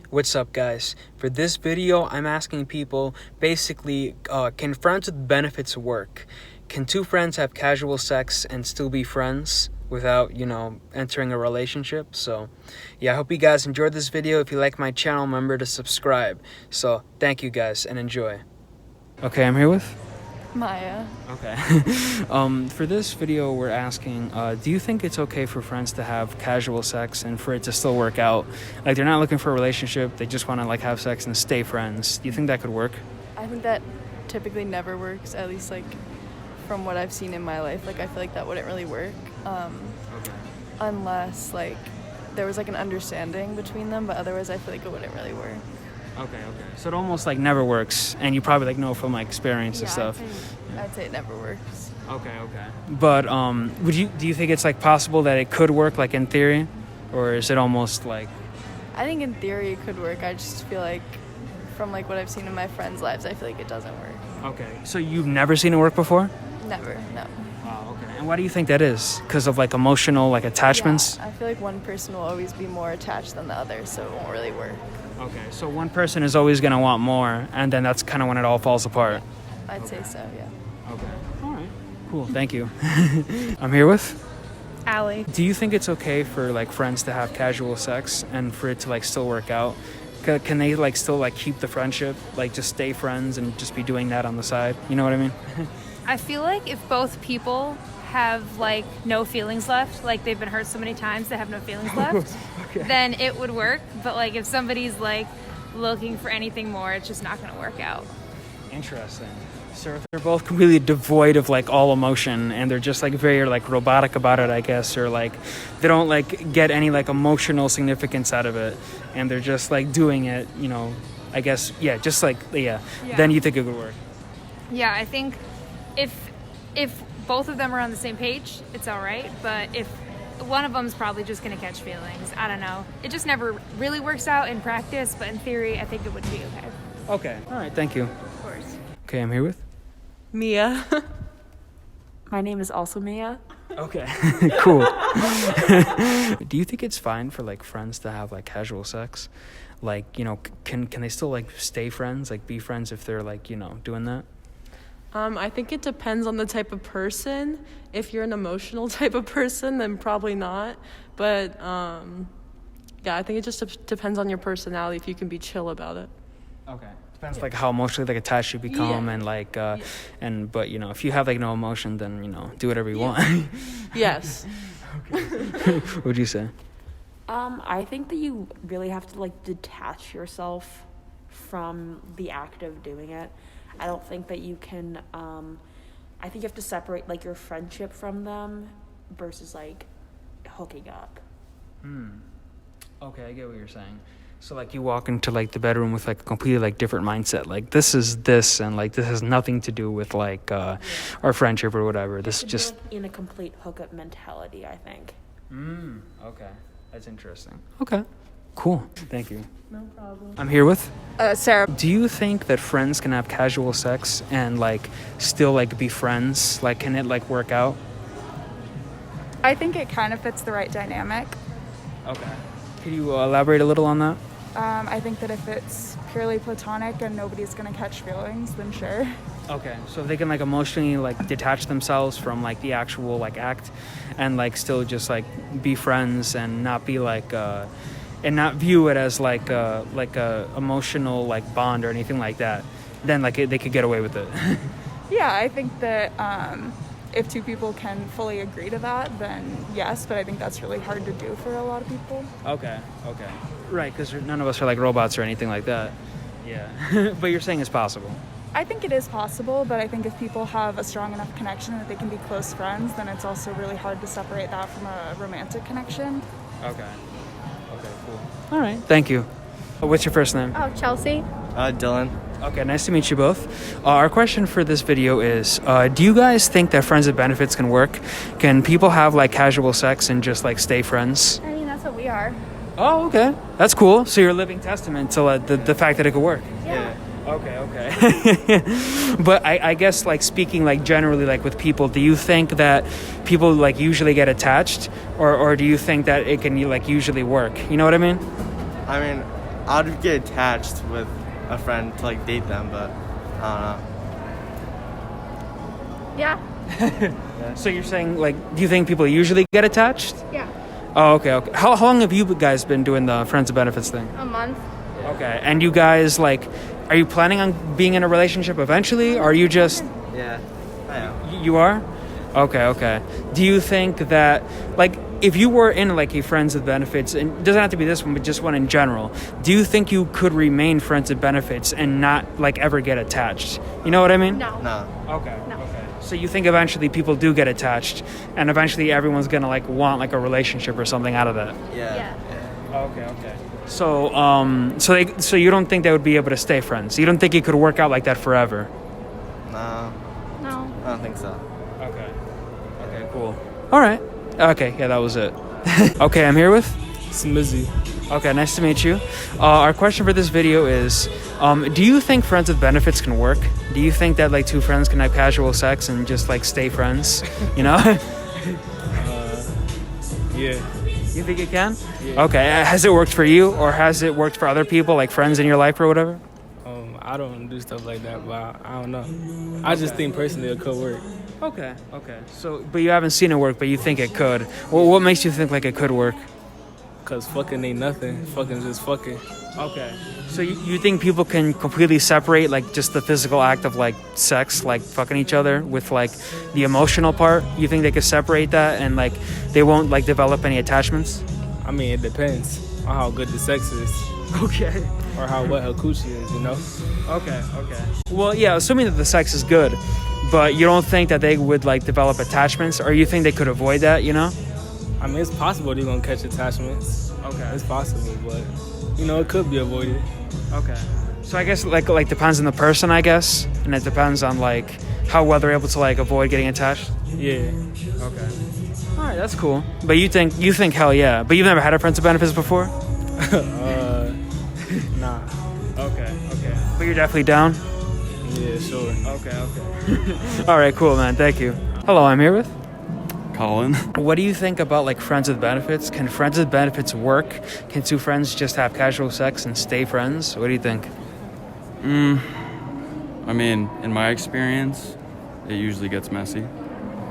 What's up, guys? For this video, I'm asking people basically, can friends with benefits work? Can two friends have casual sex and still be friends without, entering a relationship? So, yeah, I hope you guys enjoyed this video. If you like my channel, remember to subscribe. So, thank you guys and enjoy. Okay, I'm here with Maya. Okay. For this video, we're asking, do you think it's okay for friends to have casual sex and for it to still work out? Like, they're not looking for a relationship, they just want to, have sex and stay friends. Do you think that could work? I think that typically never works, at least, from what I've seen in my life. I feel like that wouldn't really work. Okay. Unless, there was, an understanding between them, but otherwise I feel like it wouldn't really work. Okay. So it almost, never works, and you probably, know from, experience and stuff. I'd say it never works. Okay. But, do you think it's, possible that it could work, in theory? Or is it almost, I think in theory it could work. I just feel like, from, what I've seen in my friends' lives, I feel like it doesn't work. Okay. So you've never seen it work before? Never, no. Oh, okay. And why do you think that is? Because of, emotional, attachments? Yeah, I feel like one person will always be more attached than the other, so it won't really work. Okay, so one person is always going to want more, and then that's kind of when it all falls apart. I'd say so, yeah. Okay. All right. Cool. Thank you. I'm here with Allie. Do you think it's okay for friends to have casual sex and for it to still work out? Can they still keep the friendship, just stay friends and just be doing that on the side? You know what I mean? I feel like if both people have no feelings left, they've been hurt so many times they have no feelings left, Okay. then it would work. But if somebody's looking for anything more, it's just not going to work out. Interesting. So if they're both completely devoid of all emotion and they're just very robotic about it, I guess, or they don't get any emotional significance out of it, and they're just doing it, I guess, yeah, just then you think it would work? Yeah, I think if both of them are on the same page, it's all right. But if one of them's probably just going to catch feelings, I don't know. It just never really works out in practice, but in theory, I think it would be okay. Okay. All right. Thank you. Of course. Okay, I'm here with Mia. My name is also Mia. Okay. Cool. Do you think it's fine for friends to have casual sex? Can they still stay friends, be friends if they're doing that? I think it depends on the type of person. If you're an emotional type of person, then probably not. But yeah, I think it just depends on your personality if you can be chill about it. Okay. Depends how emotionally attached you become, yeah. and but if you have no emotion, then do whatever you want. Yes. Okay. What would you say? I think that you really have to detach yourself from the act of doing it. I don't think that you can I think you have to separate your friendship from them versus hooking up. Okay, I get what you're saying. So you walk into the bedroom with a completely different mindset. This is this, and this has nothing to do with our friendship or whatever. This is just in a complete hookup mentality, I think. Okay. That's interesting. Okay. Cool. Thank you. No problem. I'm here with Sarah. Do you think that friends can have casual sex and still be friends? Can it work out? I think it kind of fits the right dynamic. Okay. Could you elaborate a little on that? I think that if it's purely platonic and nobody's going to catch feelings, then sure. Okay, so if they can emotionally detach themselves from the actual act and still just be friends and not be and not view it as a emotional bond or anything like that, then they could get away with it. Yeah, I think that if two people can fully agree to that, then yes, but I think that's really hard to do for a lot of people. Okay. Right, because none of us are robots or anything like that. Yeah. But you're saying it's possible. I think it is possible, but I think if people have a strong enough connection that they can be close friends, then it's also really hard to separate that from a romantic connection. Okay, cool. All right, thank you. What's your first name? Oh, Chelsea. Dylan. Okay, nice to meet you both. Our question for this video is, do you guys think that friends with benefits can work? Can people have casual sex and just stay friends? I mean, that's what we are. Oh, okay. That's cool. So you're a living testament to the fact that it could work. Yeah. Okay. But I guess speaking generally with people, do you think that people usually get attached or do you think that it can usually work? You know what I mean? I mean, I'd get attached with a friend to like date them, but I don't know. Yeah. So you're saying, like, do you think people usually get attached? Yeah. Oh, okay. How long have you guys been doing the friends of benefits thing? A month. Okay. And you guys, like, are you planning on being in a relationship eventually, or are you just... Yeah, I am. You are? Okay. Do you think that, like, if you were in, like, a friends with benefits, and it doesn't have to be this one, but just one in general, do you think you could remain friends with benefits and not, like, ever get attached? You know what I mean? No. No. Okay. No. Okay. So you think eventually people do get attached, and eventually everyone's gonna, like, want, like, a relationship or something out of that? Yeah. Okay. So you don't think they would be able to stay friends? You don't think it could work out like that forever? No, No. I don't think so. Okay, cool. All right. Okay, yeah, that was it. Okay, I'm here with... Smizzy. Okay, nice to meet you. Our question for this video is, do you think friends with benefits can work? Do you think that, like, two friends can have casual sex and just, like, stay friends? You know? Yeah. You think it can? Yeah. Okay, has it worked for you, or has it worked for other people, like friends in your life or whatever? I don't do stuff like that, but I don't know. I just think personally it could work. Okay. So, but you haven't seen it work, but you think it could. Well, what makes you think, like, it could work? Cause fucking ain't nothing. Fucking just fucking. Okay. So you think people can completely separate, like, just the physical act of, like, sex, like fucking each other, with, like, the emotional part? You think they could separate that and, like, they won't, like, develop any attachments? I mean, it depends on how good the sex is. Okay. Or how wet her coochie is, you know? Okay. Well, yeah, assuming that the sex is good, but you don't think that they would, like, develop attachments, or you think they could avoid that, you know? I mean, it's possible they're gonna catch attachments. Okay. It's possible, but, you know, it could be avoided. Okay. So I guess, like depends on the person, I guess, and it depends on, like, how well they're able to, like, avoid getting attached. Yeah. Okay. All right, that's cool. But you think hell yeah. But you've never had a friends with benefits before? Nah. Okay. But you're definitely down? Yeah, sure. Okay. All right, cool, man. Thank you. Hello, I'm here with... Colin. What do you think about, like, friends with benefits? Can friends with benefits work? Can two friends just have casual sex and stay friends? What do you think? I mean, in my experience, it usually gets messy.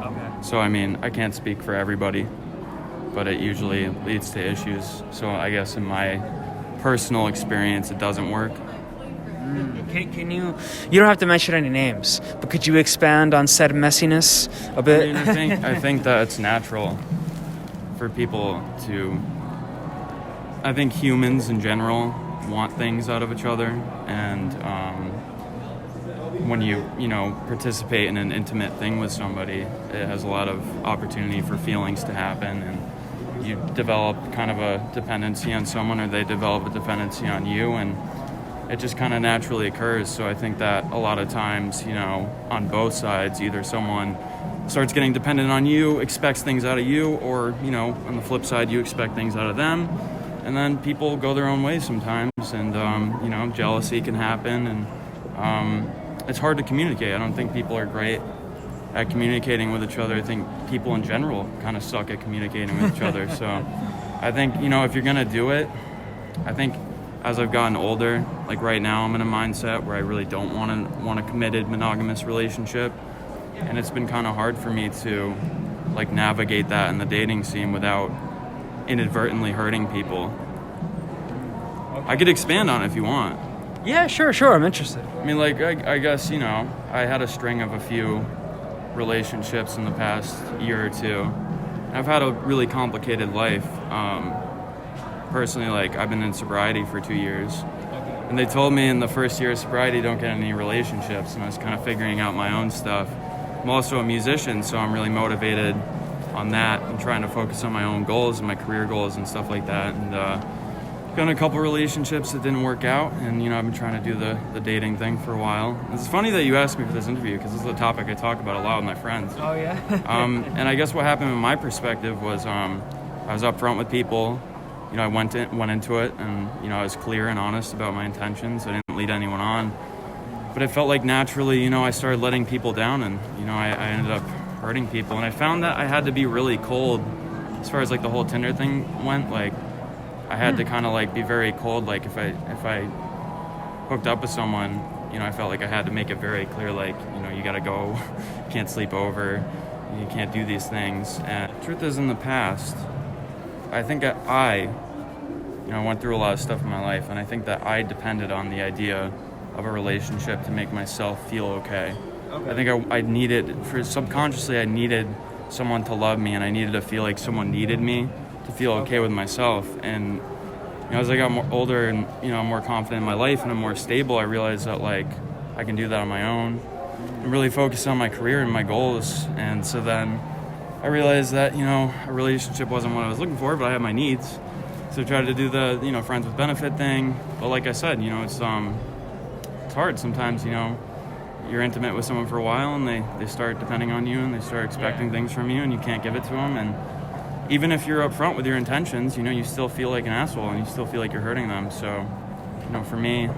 Okay. So, I mean, I can't speak for everybody, but it usually leads to issues. So I guess in my personal experience, it doesn't work. Can you don't have to mention any names, but could you expand on said messiness a bit? I mean, I think that it's natural for people to... I think humans in general want things out of each other, and when you participate in an intimate thing with somebody, it has a lot of opportunity for feelings to happen, and you develop kind of a dependency on someone, or they develop a dependency on you, and it just kind of naturally occurs. So I think that a lot of times, on both sides, either someone starts getting dependent on you, expects things out of you, or, on the flip side, you expect things out of them. And then people go their own ways sometimes, and, jealousy can happen, and it's hard to communicate. I don't think people are great at communicating with each other. I think people in general kind of suck at communicating with each other. So I think, if you're going to do it, I think as I've gotten older, like right now, I'm in a mindset where I really don't want a committed monogamous relationship, and it's been kind of hard for me to, like, navigate that in the dating scene without inadvertently hurting people. Okay. I could expand on it if you want. Yeah, sure, I'm interested. I mean, like, I guess, I had a string of a few relationships in the past year or two. I've had a really complicated life. Personally, like, I've been in sobriety for 2 years, and they told me in the first year of sobriety, don't get any relationships, and I was kind of figuring out my own stuff. I'm also a musician, so I'm really motivated on that and trying to focus on my own goals and my career goals and stuff like that, and got in a couple relationships that didn't work out, and I've been trying to do the dating thing for a while. It's funny that you asked me for this interview, because this is a topic I talk about a lot with my friends. Oh yeah. And I guess what happened in my perspective was I was upfront with people. I went into it, and I was clear and honest about my intentions. I didn't lead anyone on, but it felt like naturally, I started letting people down, and I ended up hurting people. And I found that I had to be really cold as far as, like, the whole Tinder thing went. Like, I had to kind of like be very cold. Like if I hooked up with someone, you know, I felt like I had to make it very clear, like, you know, you gotta go, you can't sleep over, you can't do these things. And the truth is, in the past, I think that I went through a lot of stuff in my life, and I think that I depended on the idea of a relationship to make myself feel okay. I think I needed, subconsciously, I needed someone to love me, and I needed to feel like someone needed me to feel okay with myself. And as I got more older and I'm more confident in my life and I'm more stable, I realized that like I can do that on my own and really focus on my career and my goals. And so then I realized that a relationship wasn't what I was looking for, but I had my needs. So I tried to do the friends with benefit thing. But like I said, it's hard sometimes. You're intimate with someone for a while and they start depending on you and they start expecting things from you and you can't give it to them. And even if you're upfront with your intentions, you still feel like an asshole and you still feel like you're hurting them. So, for me,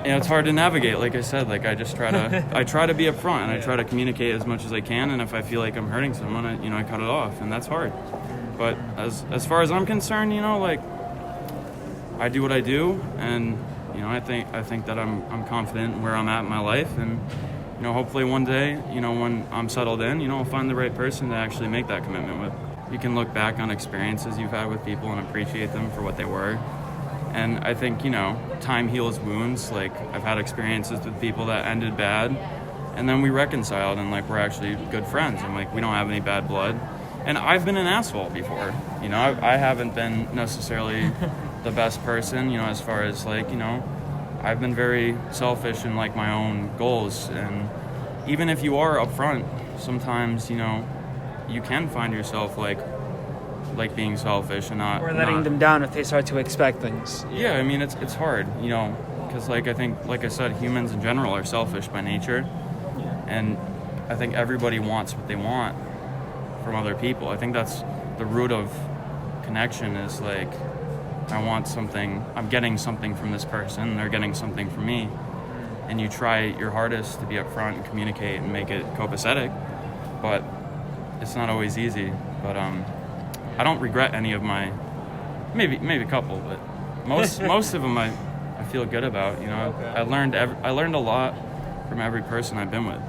it's hard to navigate. Like I said, like I just try to be upfront and I try to communicate as much as I can. And if I feel like I'm hurting someone, I cut it off, and that's hard. But as far as I'm concerned, like I do what I do, and I think that I'm confident in where I'm at in my life, and hopefully one day, when I'm settled in, I'll find the right person to actually make that commitment with. You can look back on experiences you've had with people and appreciate them for what they were. And I think, time heals wounds. Like, I've had experiences with people that ended bad, and then we reconciled, and, like, we're actually good friends, and, like, we don't have any bad blood. And I've been an asshole before. I haven't been necessarily the best person, as far as, like, I've been very selfish in like my own goals, and even if you are upfront, sometimes you can find yourself like being selfish and not letting them down if they start to expect things. Yeah, I mean it's hard, because like I said, humans in general are selfish by nature, and I think everybody wants what they want from other people. I think that's the root of connection, is like, I want something, I'm getting something from this person, they're getting something from me. And you try your hardest to be upfront and communicate and make it copacetic, but it's not always easy. But I don't regret any of my, maybe a couple, but most of them I feel good about. I learned a lot from every person I've been with.